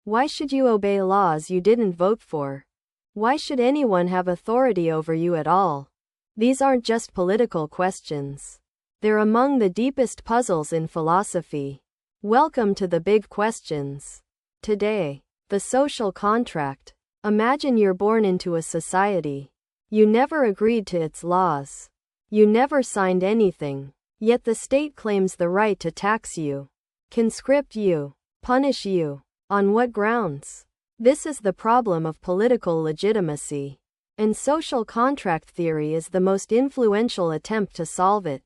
Why should you obey laws you didn't vote for? Why should anyone have authority over you at all? These aren't just political questions. They're among the deepest puzzles in philosophy. Welcome to the big questions. Today, the social contract. Imagine you're born into a society. You never agreed to its laws. You never signed anything. Yet the state claims the right to tax you, conscript you, punish you. On what grounds? This is the problem of political legitimacy. And social contract theory is the most influential attempt to solve it.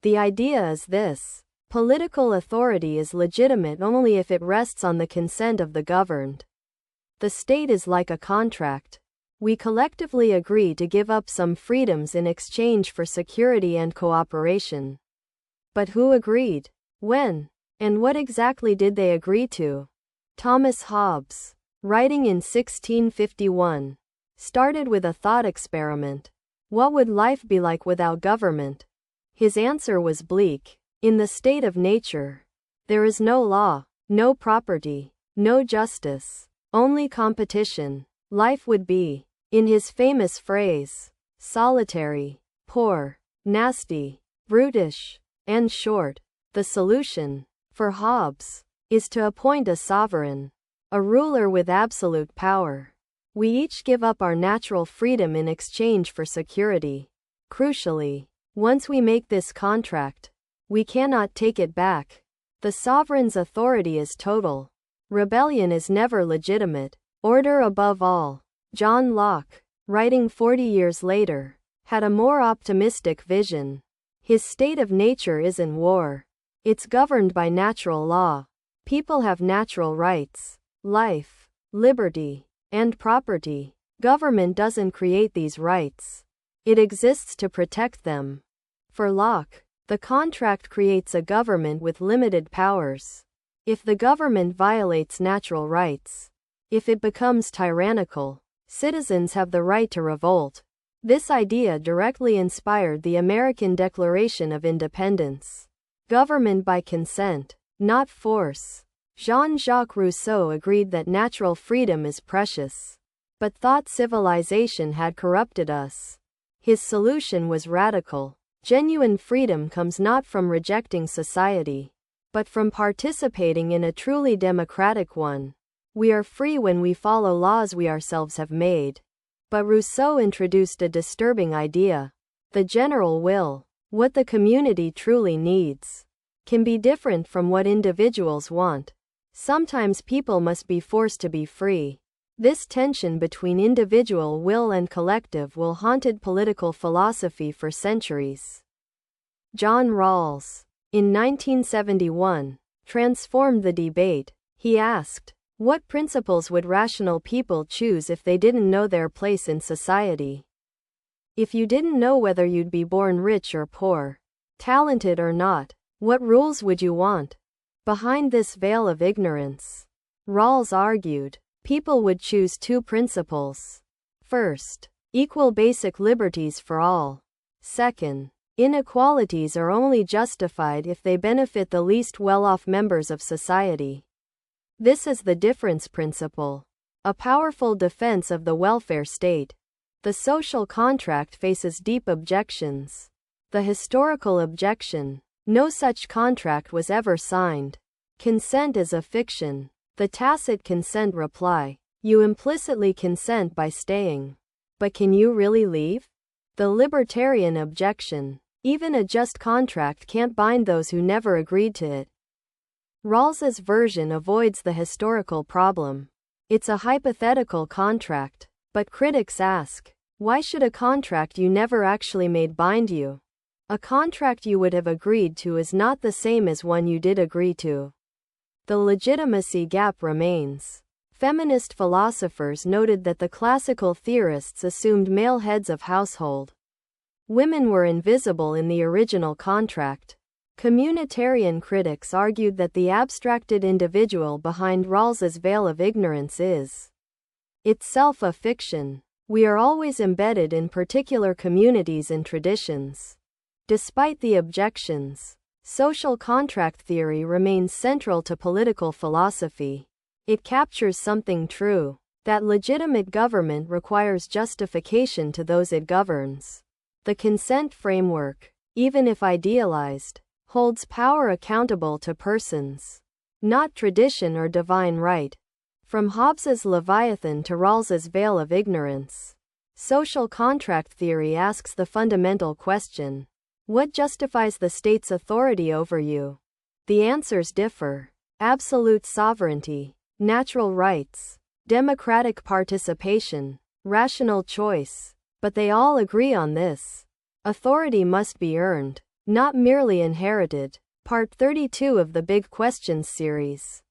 The idea is this: political authority is legitimate only if it rests on the consent of the governed. The state is like a contract. We collectively agree to give up some freedoms in exchange for security and cooperation. But who agreed? When? And what exactly did they agree to? Thomas Hobbes, writing in 1651, started with a thought experiment. What would life be like without government? His answer was bleak. In the state of nature, there is no law, no property, no justice, only competition. Life would be, in his famous phrase, solitary, poor, nasty, brutish, and short. The solution, for Hobbes, is to appoint a sovereign, a ruler with absolute power. We each give up our natural freedom in exchange for security. Crucially, once we make this contract, we cannot take it back. The sovereign's authority is total. Rebellion is never legitimate. Order above all. John Locke, writing 40 years later, had a more optimistic vision. His state of nature isn't war. It's governed by natural law. People have natural rights: life, liberty, and property. Government doesn't create these rights. It exists to protect them. For Locke, the contract creates a government with limited powers. If the government violates natural rights, if it becomes tyrannical, citizens have the right to revolt. This idea directly inspired the American Declaration of Independence. Government by consent, not force. Jean-Jacques Rousseau agreed that natural freedom is precious, but thought civilization had corrupted us. His solution was radical. Genuine freedom comes not from rejecting society, but from participating in a truly democratic one. We are free when we follow laws we ourselves have made. But Rousseau introduced a disturbing idea. The general will, what the community truly needs, can be different from what individuals want. Sometimes people must be forced to be free. This tension between individual will and collective will haunted political philosophy for centuries. John Rawls, in 1971, transformed the debate. He asked, what principles would rational people choose if they didn't know their place in society? If you didn't know whether you'd be born rich or poor, talented or not, what rules would you want? Behind this veil of ignorance, Rawls argued, people would choose two principles. First, equal basic liberties for all. Second, inequalities are only justified if they benefit the least well-off members of society. This is the difference principle, a powerful defense of the welfare state. The social contract faces deep objections. The historical objection: no such contract was ever signed. Consent is a fiction. The tacit consent reply: you implicitly consent by staying. But can you really leave? The libertarian objection: even a just contract can't bind those who never agreed to it. Rawls's version avoids the historical problem. It's a hypothetical contract. But critics ask, why should a contract you never actually made bind you? A contract you would have agreed to is not the same as one you did agree to. The legitimacy gap remains. Feminist philosophers noted that the classical theorists assumed male heads of household. Women were invisible in the original contract. Communitarian critics argued that the abstracted individual behind Rawls's veil of ignorance is itself a fiction. We are always embedded in particular communities and traditions. Despite the objections, social contract theory remains central to political philosophy. It captures something true, that legitimate government requires justification to those it governs. The consent framework, even if idealized, holds power accountable to persons, not tradition or divine right. From Hobbes's Leviathan to Rawls's veil of ignorance, social contract theory asks the fundamental question: what justifies the state's authority over you? The answers differ. Absolute sovereignty, natural rights, democratic participation, rational choice. But they all agree on this: authority must be earned, not merely inherited. Part 32 of the Big Questions series.